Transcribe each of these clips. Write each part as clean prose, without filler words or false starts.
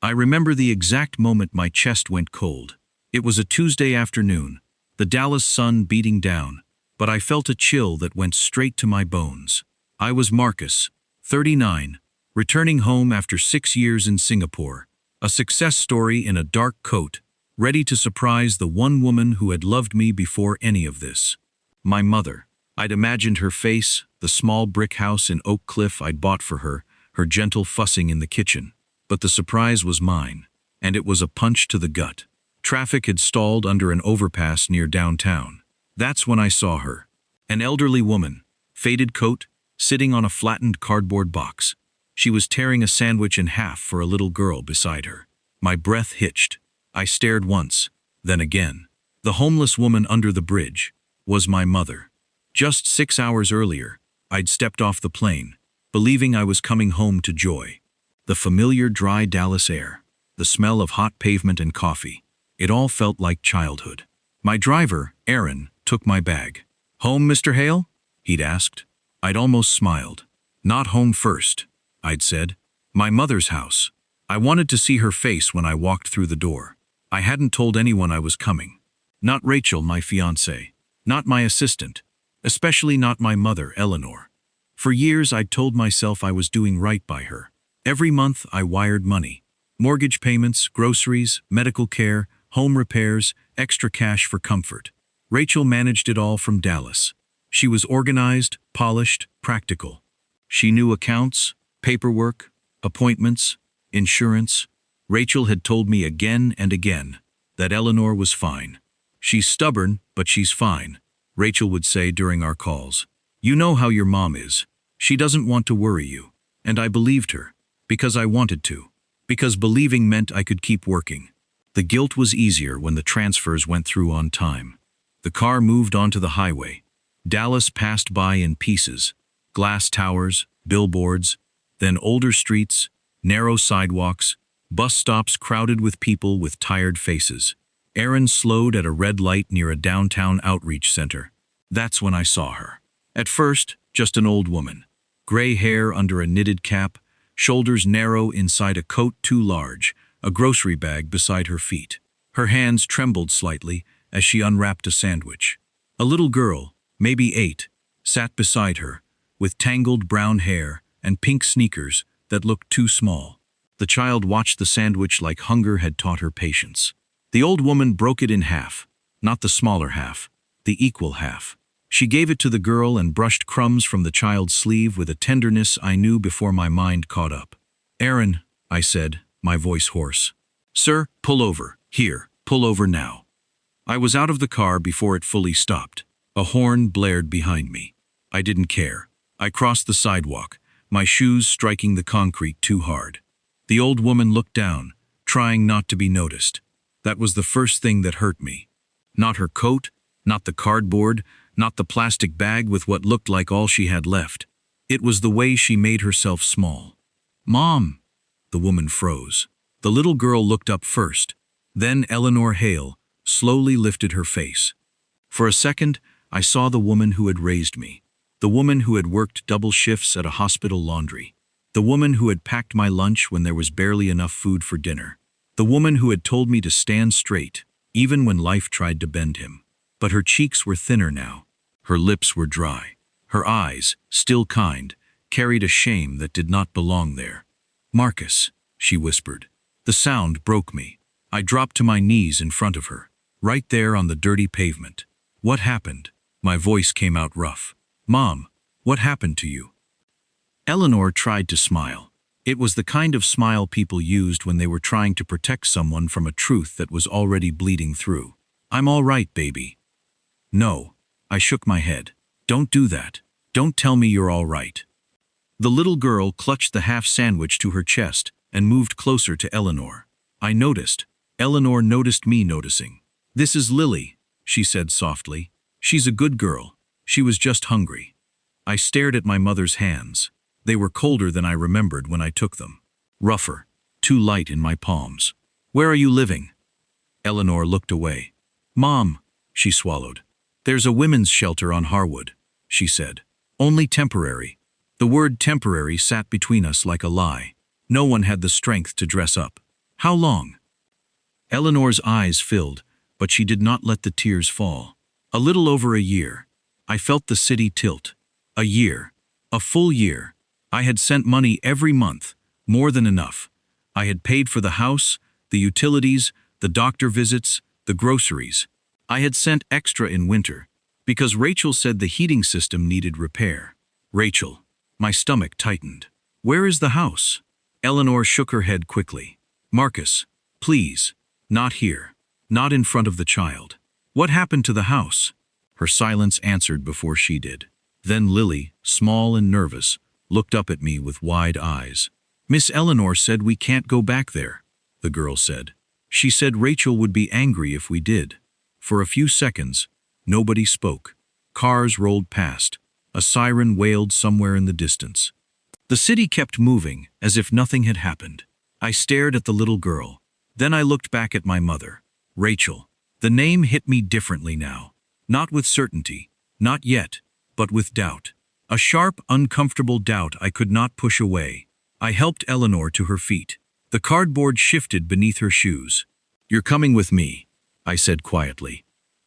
I remember the exact moment my chest went cold. It was a Tuesday afternoon, the Dallas sun beating down, but I felt a chill that went straight to my bones. I was Marcus, 39, returning home after 6 years in Singapore, a success story in a dark coat, ready to surprise the one woman who had loved me before any of this. My mother. I'd imagined her face, the small brick house in Oak Cliff I'd bought for her gentle fussing in the kitchen. But the surprise was mine, and it was a punch to the gut. Traffic had stalled under an overpass near downtown. That's when I saw her. An elderly woman, faded coat, sitting on a flattened cardboard box. She was tearing a sandwich in half for a little girl beside her. My breath hitched. I stared once, then again. The homeless woman under the bridge was my mother. Just 6 hours earlier, I'd stepped off the plane, believing I was coming home to joy. The familiar dry Dallas air, the smell of hot pavement and coffee, it all felt like childhood. My driver, Aaron, took my bag. "Home, Mr. Hale?" he'd asked. I'd almost smiled. "Not home first," I'd said. "My mother's house." I wanted to see her face when I walked through the door. I hadn't told anyone I was coming. Not Rachel, my fiancée. Not my assistant. Especially not my mother, Eleanor. For years I'd told myself I was doing right by her. Every month I wired money. Mortgage payments, groceries, medical care, home repairs, extra cash for comfort. Rachel managed it all from Dallas. She was organized, polished, practical. She knew accounts, paperwork, appointments, insurance. Rachel had told me again and again that Eleanor was fine. "She's stubborn, but she's fine," Rachel would say during our calls. "You know how your mom is. She doesn't want to worry you." And I believed her, because I wanted to. Because believing meant I could keep working. The guilt was easier when the transfers went through on time. The car moved onto the highway. Dallas passed by in pieces. Glass towers, billboards, then older streets, narrow sidewalks, bus stops crowded with people with tired faces. Aaron slowed at a red light near a downtown outreach center. That's when I saw her. At first, just an old woman. Gray hair under a knitted cap, shoulders narrow inside a coat too large, a grocery bag beside her feet. Her hands trembled slightly as she unwrapped a sandwich. A little girl, maybe 8, sat beside her, with tangled brown hair and pink sneakers that looked too small. The child watched the sandwich like hunger had taught her patience. The old woman broke it in half, not the smaller half, the equal half. She gave it to the girl and brushed crumbs from the child's sleeve with a tenderness I knew before my mind caught up. "Aaron," I said, my voice hoarse. "Sir, pull over. Here, pull over now." I was out of the car before it fully stopped. A horn blared behind me. I didn't care. I crossed the sidewalk, my shoes striking the concrete too hard. The old woman looked down, trying not to be noticed. That was the first thing that hurt me. Not her coat, not the cardboard, not the plastic bag with what looked like all she had left. It was the way she made herself small. "Mom!" The woman froze. The little girl looked up first. Then Eleanor Hale slowly lifted her face. For a second, I saw the woman who had raised me. The woman who had worked double shifts at a hospital laundry. The woman who had packed my lunch when there was barely enough food for dinner. The woman who had told me to stand straight, even when life tried to bend him. But her cheeks were thinner now. Her lips were dry. Her eyes, still kind, carried a shame that did not belong there. "Marcus," she whispered. The sound broke me. I dropped to my knees in front of her, right there on the dirty pavement. "What happened?" My voice came out rough. "Mom, what happened to you?" Eleanor tried to smile. It was the kind of smile people used when they were trying to protect someone from a truth that was already bleeding through. "I'm all right, baby." "No." I shook my head. "Don't do that. Don't tell me you're all right." The little girl clutched the half sandwich to her chest and moved closer to Eleanor. I noticed. Eleanor noticed me noticing. "This is Lily," she said softly. "She's a good girl. She was just hungry." I stared at my mother's hands. They were colder than I remembered when I took them. Rougher, too light in my palms. "Where are you living?" Eleanor looked away. "Mom," she swallowed. "There's a women's shelter on Harwood," she said. "Only temporary." The word temporary sat between us like a lie. No one had the strength to dress up. How long? Eleanor's eyes filled, but she did not let the tears fall. A little over a year. I felt the city tilt. A year. A full year. I had sent money every month, more than enough. I had paid for the house, the utilities, the doctor visits, the groceries. I had sent extra in winter, because Rachel said the heating system needed repair. Rachel. My stomach tightened. Where is the house? Eleanor shook her head quickly. Marcus, please. Not here. Not in front of the child. What happened to the house? Her silence answered before she did. Then Lily, small and nervous, looked up at me with wide eyes. Miss Eleanor said we can't go back there, the girl said. She said Rachel would be angry if we did. For a few seconds, nobody spoke. Cars rolled past. A siren wailed somewhere in the distance. The city kept moving, as if nothing had happened. I stared at the little girl. Then I looked back at my mother. Rachel. The name hit me differently now. Not with certainty. Not yet. But with doubt. A sharp, uncomfortable doubt I could not push away. I helped Eleanor to her feet. The cardboard shifted beneath her shoes. You're coming with me, I said quietly.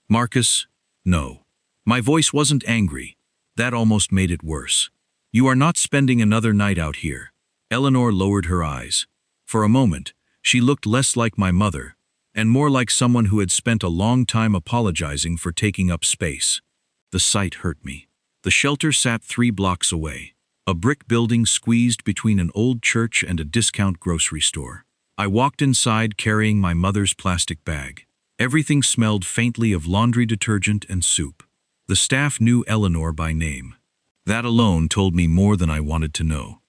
Marcus, no. My voice wasn't angry. That almost made it worse. You are not spending another night out here. Eleanor lowered her eyes. For a moment, she looked less like my mother, and more like someone who had spent a long time apologizing for taking up space. The sight hurt me. The shelter sat 3 blocks away. A brick building squeezed between an old church and a discount grocery store. I walked inside carrying my mother's plastic bag. Everything smelled faintly of laundry detergent and soup. The staff knew Eleanor by name. That alone told me more than I wanted to know.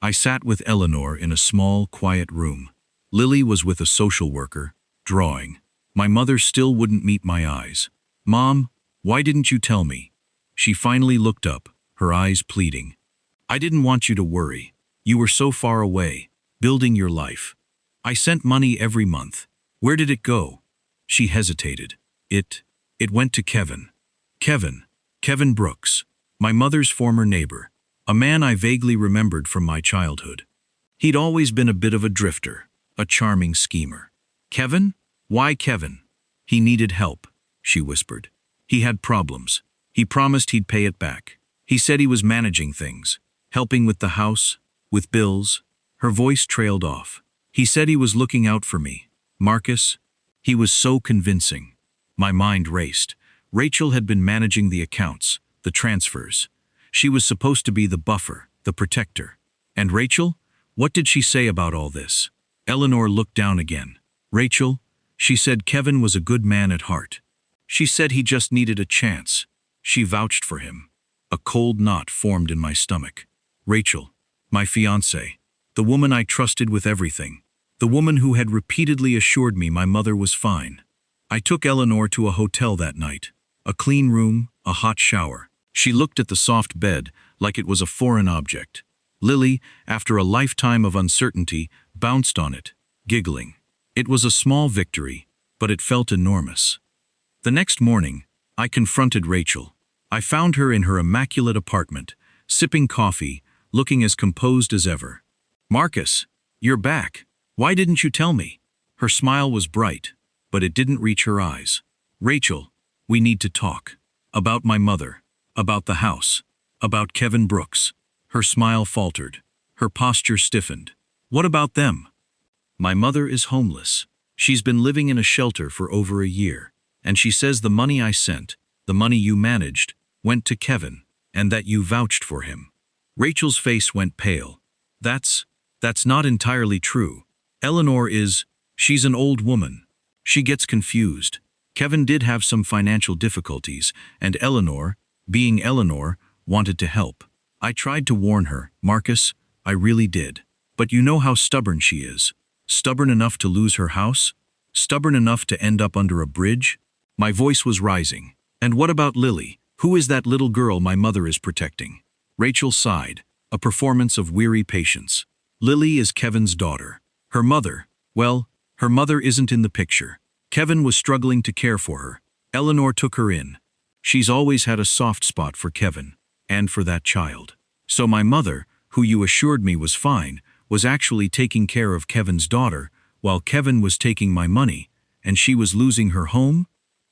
I sat with Eleanor in a small, quiet room. Lily was with a social worker, drawing. My mother still wouldn't meet my eyes. Mom, why didn't you tell me? She finally looked up, her eyes pleading. I didn't want you to worry. You were so far away, building your life. I sent money every month. Where did it go? She hesitated. It went to Kevin. Kevin Brooks, my mother's former neighbor, a man I vaguely remembered from my childhood. He'd always been a bit of a drifter, a charming schemer. Kevin? Why Kevin? He needed help, she whispered. He had problems. He promised he'd pay it back. He said he was managing things, helping with the house, with bills. Her voice trailed off. He said he was looking out for me. Marcus? He was so convincing. My mind raced. Rachel had been managing the accounts, the transfers. She was supposed to be the buffer, the protector. And Rachel? What did she say about all this? Eleanor looked down again. Rachel? She said Kevin was a good man at heart. She said he just needed a chance. She vouched for him. A cold knot formed in my stomach. Rachel, my fiancée, the woman I trusted with everything, the woman who had repeatedly assured me my mother was fine. I took Eleanor to a hotel that night. A clean room, a hot shower. She looked at the soft bed like it was a foreign object. Lily, after a lifetime of uncertainty, bounced on it, giggling. It was a small victory, but it felt enormous. The next morning, I confronted Rachel. I found her in her immaculate apartment, sipping coffee, looking as composed as ever. Marcus, you're back. Why didn't you tell me? Her smile was bright, but it didn't reach her eyes. Rachel, we need to talk. About my mother. About the house. About Kevin Brooks. Her smile faltered. Her posture stiffened. What about them? My mother is homeless. She's been living in a shelter for over a year, and she says the money I sent, the money you managed, went to Kevin, and that you vouched for him. Rachel's face went pale. That's not entirely true. Eleanor she's an old woman. She gets confused. Kevin did have some financial difficulties, and Eleanor, being Eleanor, wanted to help. I tried to warn her, Marcus, I really did. But you know how stubborn she is. Stubborn enough to lose her house? Stubborn enough to end up under a bridge? My voice was rising. And what about Lily? Who is that little girl my mother is protecting? Rachel sighed, a performance of weary patience. Lily is Kevin's daughter. Her mother, well, her mother isn't in the picture. Kevin was struggling to care for her. Eleanor took her in. She's always had a soft spot for Kevin, and for that child. So my mother, who you assured me was fine, was actually taking care of Kevin's daughter, while Kevin was taking my money, and she was losing her home?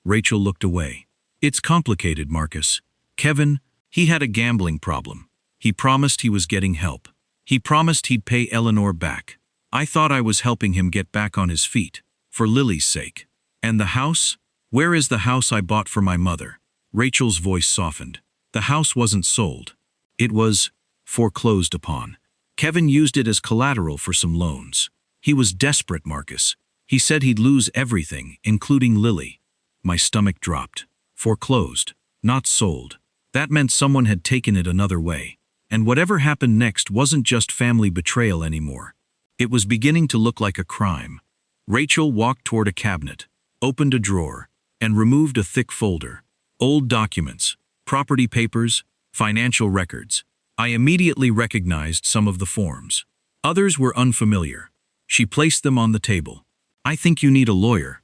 Rachel looked away. It's complicated, Marcus. Kevin, he had a gambling problem. He promised he was getting help. He promised he'd pay Eleanor back. I thought I was helping him get back on his feet, for Lily's sake. And the house? Where is the house I bought for my mother? Rachel's voice softened. The house wasn't sold. It was foreclosed upon. Kevin used it as collateral for some loans. He was desperate, Marcus. He said he'd lose everything, including Lily. My stomach dropped. Foreclosed, not sold. That meant someone had taken it another way. And whatever happened next wasn't just family betrayal anymore. It was beginning to look like a crime. Rachel walked toward a cabinet, opened a drawer, and removed a thick folder. Old documents, property papers, financial records. I immediately recognized some of the forms. Others were unfamiliar. She placed them on the table. I think you need a lawyer.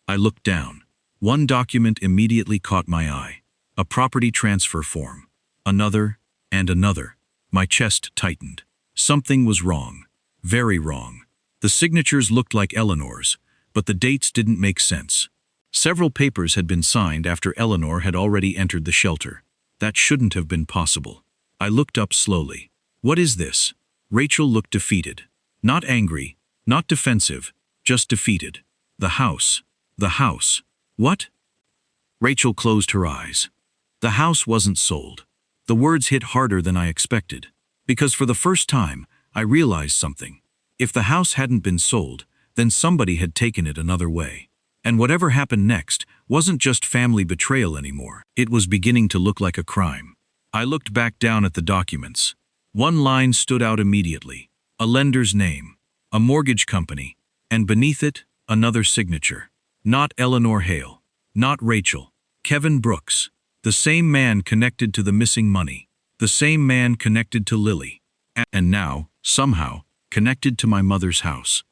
I looked down. One document immediately caught my eye. A property transfer form. Another, and another. My chest tightened. Something was wrong. Very wrong. The signatures looked like Eleanor's, but the dates didn't make sense. Several papers had been signed after Eleanor had already entered the shelter. That shouldn't have been possible. I looked up slowly. What is this? Rachel looked defeated. Not angry, not defensive, just defeated. The house. The house. What? Rachel closed her eyes. The house wasn't sold. The words hit harder than I expected. Because for the first time, I realized something. If the house hadn't been sold, then somebody had taken it another way. And whatever happened next wasn't just family betrayal anymore. It was beginning to look like a crime. I looked back down at the documents. One line stood out immediately. A lender's name, a mortgage company, and beneath it, another signature. Not Eleanor Hale. Not Rachel. Kevin Brooks. The same man connected to the missing money. The same man connected to Lily. And now, somehow, connected to my mother's house.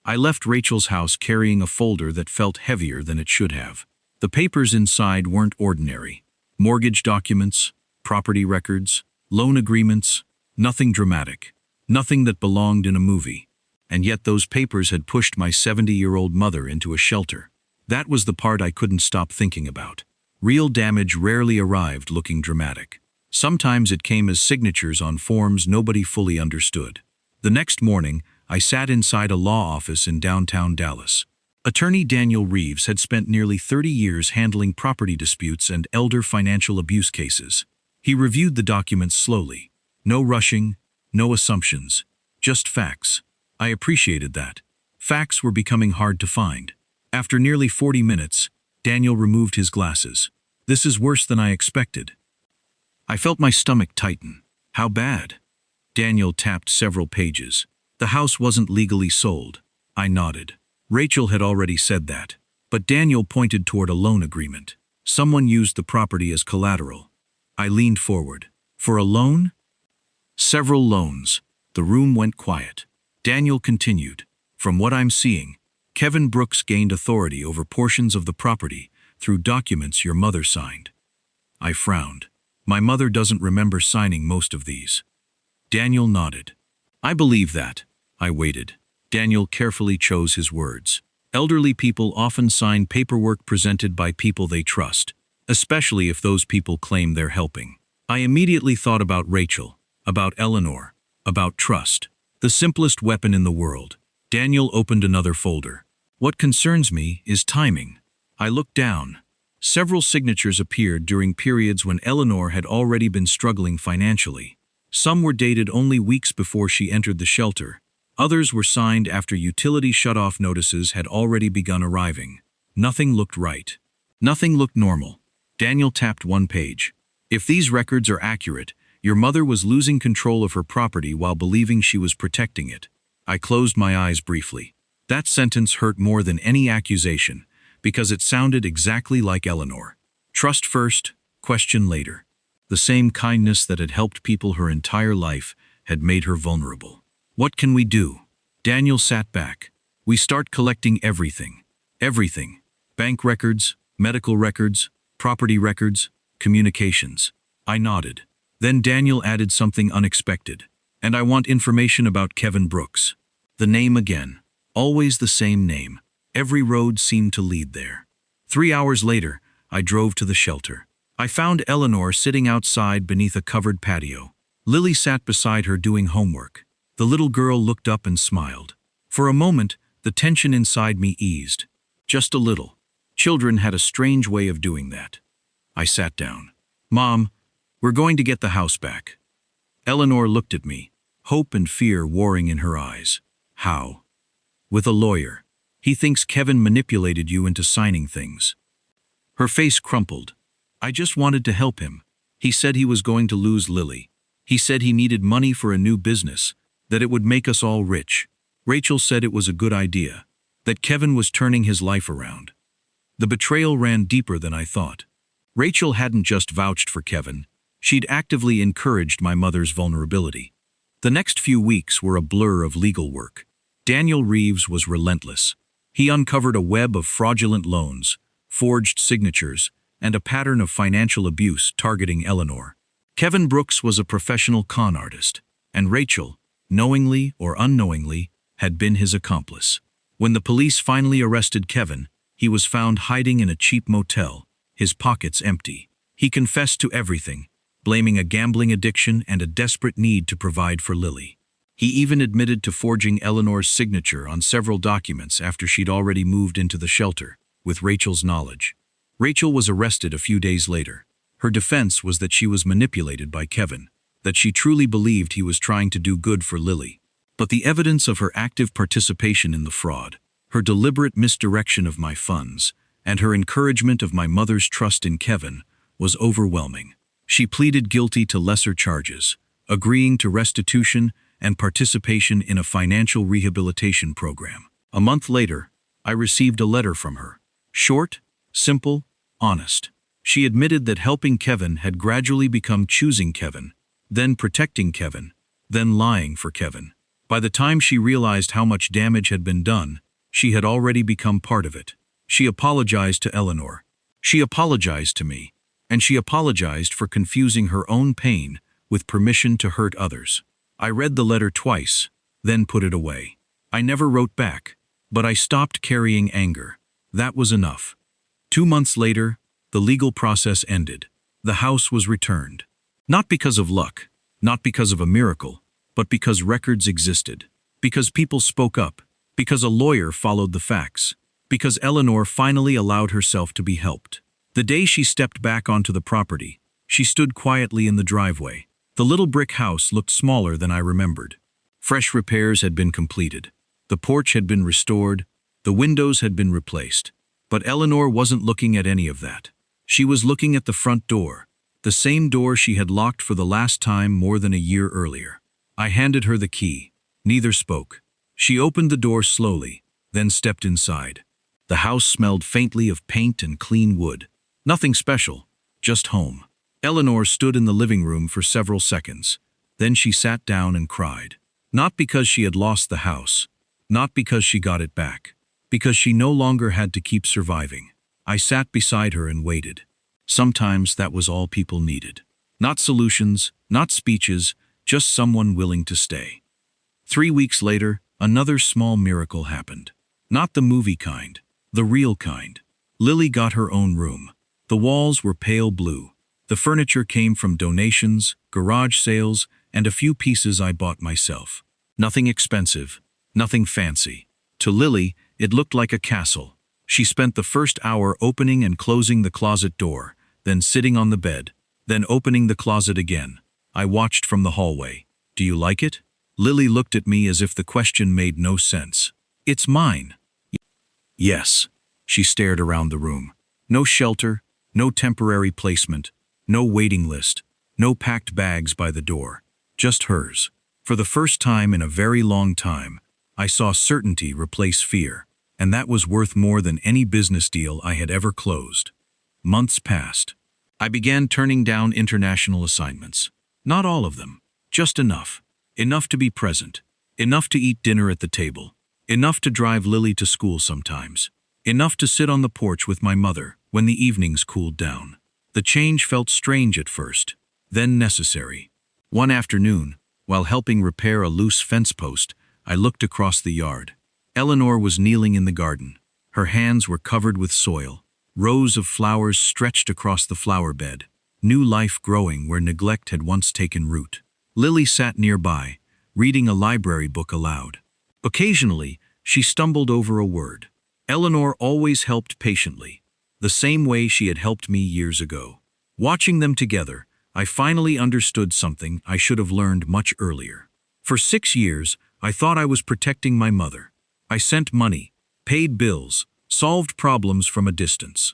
I left Rachel's house carrying a folder that felt heavier than it should have. The papers inside weren't ordinary. Mortgage documents, property records, loan agreements, nothing dramatic. Nothing that belonged in a movie. And yet those papers had pushed my 70-year-old mother into a shelter. That was the part I couldn't stop thinking about. Real damage rarely arrived looking dramatic. Sometimes it came as signatures on forms nobody fully understood. The next morning, I sat inside a law office in downtown Dallas. Attorney Daniel Reeves had spent nearly 30 years handling property disputes and elder financial abuse cases. He reviewed the documents slowly. No rushing, no assumptions, just facts. I appreciated that. Facts were becoming hard to find. After nearly 40 minutes, Daniel removed his glasses. This is worse than I expected. I felt my stomach tighten. How bad? Daniel tapped several pages. The house wasn't legally sold. I nodded. Rachel had already said that. But Daniel pointed toward a loan agreement. Someone used the property as collateral. I leaned forward. For a loan? Several loans. The room went quiet. Daniel continued. From what I'm seeing, Kevin Brooks gained authority over portions of the property through documents your mother signed. I frowned. My mother doesn't remember signing most of these. Daniel nodded. I believe that. I waited. Daniel carefully chose his words. Elderly people often sign paperwork presented by people they trust, especially if those people claim they're helping. I immediately thought about Rachel, about Eleanor, about trust. The simplest weapon in the world. Daniel opened another folder. What concerns me is timing. I looked down. Several signatures appeared during periods when Eleanor had already been struggling financially. Some were dated only weeks before she entered the shelter. Others were signed after utility shut-off notices had already begun arriving. Nothing looked right. Nothing looked normal. Daniel tapped one page. If these records are accurate, your mother was losing control of her property while believing she was protecting it. I closed my eyes briefly. That sentence hurt more than any accusation, because it sounded exactly like Eleanor. Trust first, question later. The same kindness that had helped people her entire life had made her vulnerable. What can we do? Daniel sat back. We start collecting everything. Everything. Bank records, medical records, property records, communications. I nodded. Then Daniel added something unexpected. And I want information about Kevin Brooks. The name again. Always the same name. Every road seemed to lead there. 3 hours later, I drove to the shelter. I found Eleanor sitting outside beneath a covered patio. Lily sat beside her doing homework. The little girl looked up and smiled. For a moment, the tension inside me eased. Just a little. Children had a strange way of doing that. I sat down. "Mom, we're going to get the house back." Eleanor looked at me, hope and fear warring in her eyes. "How?" "With a lawyer. He thinks Kevin manipulated you into signing things." Her face crumpled. "I just wanted to help him. He said he was going to lose Lily. He said he needed money for a new business, that it would make us all rich. Rachel said it was a good idea, that Kevin was turning his life around." The betrayal ran deeper than I thought. Rachel hadn't just vouched for Kevin, she'd actively encouraged my mother's vulnerability. The next few weeks were a blur of legal work. Daniel Reeves was relentless. He uncovered a web of fraudulent loans, forged signatures, and a pattern of financial abuse targeting Eleanor. Kevin Brooks was a professional con artist, and Rachel, knowingly or unknowingly, had been his accomplice. When the police finally arrested Kevin, he was found hiding in a cheap motel, his pockets empty. He confessed to everything, blaming a gambling addiction and a desperate need to provide for Lily. He even admitted to forging Eleanor's signature on several documents after she'd already moved into the shelter, with Rachel's knowledge. Rachel was arrested a few days later. Her defense was that she was manipulated by Kevin, that she truly believed he was trying to do good for Lily. But the evidence of her active participation in the fraud, her deliberate misdirection of my funds, and her encouragement of my mother's trust in Kevin was overwhelming. She pleaded guilty to lesser charges, agreeing to restitution and participation in a financial rehabilitation program. A month later, I received a letter from her. Short, simple, honest. She admitted that helping Kevin had gradually become choosing Kevin, then protecting Kevin, then lying for Kevin. By the time she realized how much damage had been done, she had already become part of it. She apologized to Eleanor. She apologized to me. And she apologized for confusing her own pain with permission to hurt others. I read the letter twice, then put it away. I never wrote back, but I stopped carrying anger. That was enough. 2 months later, the legal process ended. The house was returned. Not because of luck, not because of a miracle, but because records existed, because people spoke up, because a lawyer followed the facts, because Eleanor finally allowed herself to be helped. The day she stepped back onto the property, she stood quietly in the driveway. The little brick house looked smaller than I remembered. Fresh repairs had been completed. The porch had been restored. The windows had been replaced. But Eleanor wasn't looking at any of that. She was looking at the front door, the same door she had locked for the last time more than a year earlier. I handed her the key. Neither spoke. She opened the door slowly, then stepped inside. The house smelled faintly of paint and clean wood. Nothing special, just home. Eleanor stood in the living room for several seconds. Then she sat down and cried. Not because she had lost the house, not because she got it back, because she no longer had to keep surviving. I sat beside her and waited. Sometimes that was all people needed. Not solutions, not speeches, just someone willing to stay. 3 weeks later, another small miracle happened. Not the movie kind, the real kind. Lily got her own room. The walls were pale blue. The furniture came from donations, garage sales, and a few pieces I bought myself. Nothing expensive, nothing fancy. To Lily, it looked like a castle. She spent the first hour opening and closing the closet door, then sitting on the bed, then opening the closet again. I watched from the hallway. "Do you like it?" Lily looked at me as if the question made no sense. "It's mine." "Yes." She stared around the room. No shelter, no temporary placement, no waiting list, no packed bags by the door. Just hers. For the first time in a very long time, I saw certainty replace fear, and that was worth more than any business deal I had ever closed. Months passed. I began turning down international assignments. Not all of them, just enough. Enough to be present. Enough to eat dinner at the table. Enough to drive Lily to school sometimes. Enough to sit on the porch with my mother when the evenings cooled down. The change felt strange at first, then necessary. One afternoon, while helping repair a loose fence post, I looked across the yard. Eleanor was kneeling in the garden. Her hands were covered with soil. Rows of flowers stretched across the flower bed, new life growing where neglect had once taken root. Lily sat nearby, reading a library book aloud. Occasionally, she stumbled over a word. Eleanor always helped patiently, the same way she had helped me years ago. Watching them together, I finally understood something I should have learned much earlier. For 6 years, I thought I was protecting my mother. I sent money, paid bills, solved problems from a distance.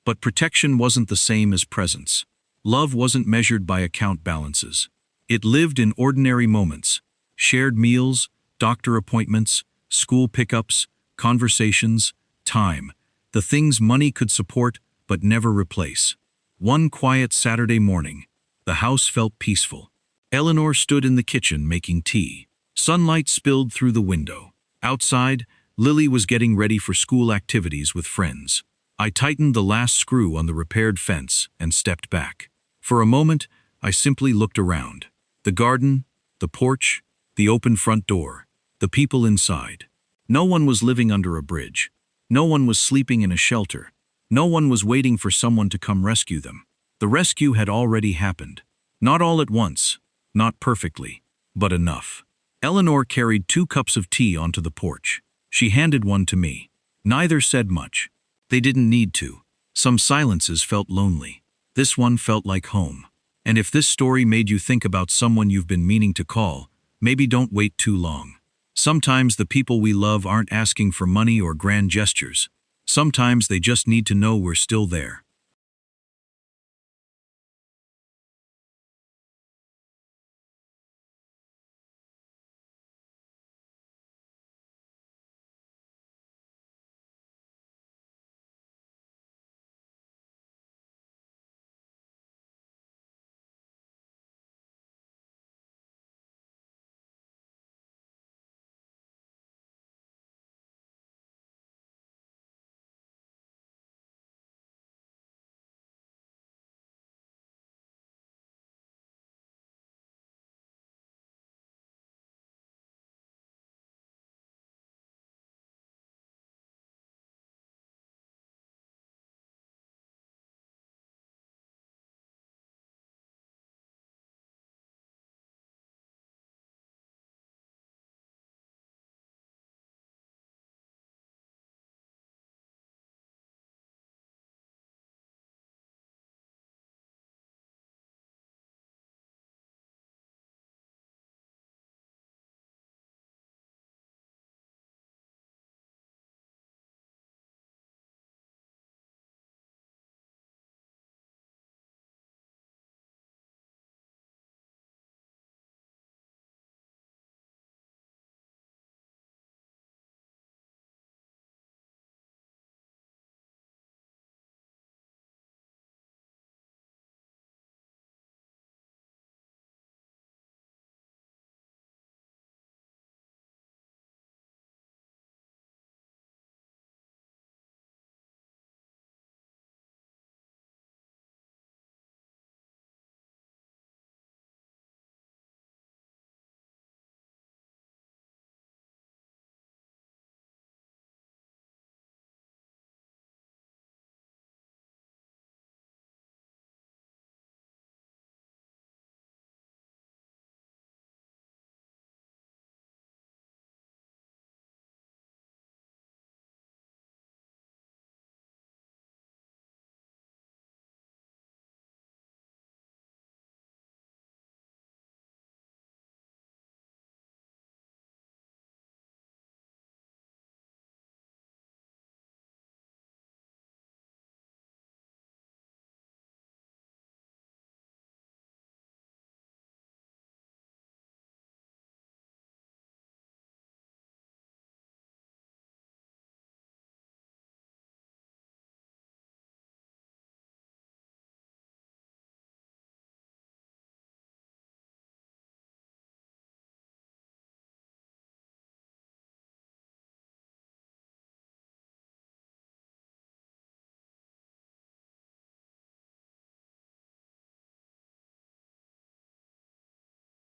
But protection wasn't the same as presence. Love wasn't measured by account balances. It lived in ordinary moments: shared meals, doctor appointments, school pickups, conversations, time, the things money could support but never replace. One quiet Saturday morning, the house felt peaceful. Eleanor stood in the kitchen making tea. Sunlight spilled through the window. Outside, Lily was getting ready for school activities with friends. I tightened the last screw on the repaired fence and stepped back. For a moment, I simply looked around. The garden, the porch, the open front door, the people inside. No one was living under a bridge. No one was sleeping in a shelter. No one was waiting for someone to come rescue them. The rescue had already happened. Not all at once, not perfectly, but enough. Eleanor carried 2 cups of tea onto the porch. She handed one to me. Neither said much. They didn't need to. Some silences felt lonely. This one felt like home. And if this story made you think about someone you've been meaning to call, maybe don't wait too long. Sometimes the people we love aren't asking for money or grand gestures. Sometimes they just need to know we're still there.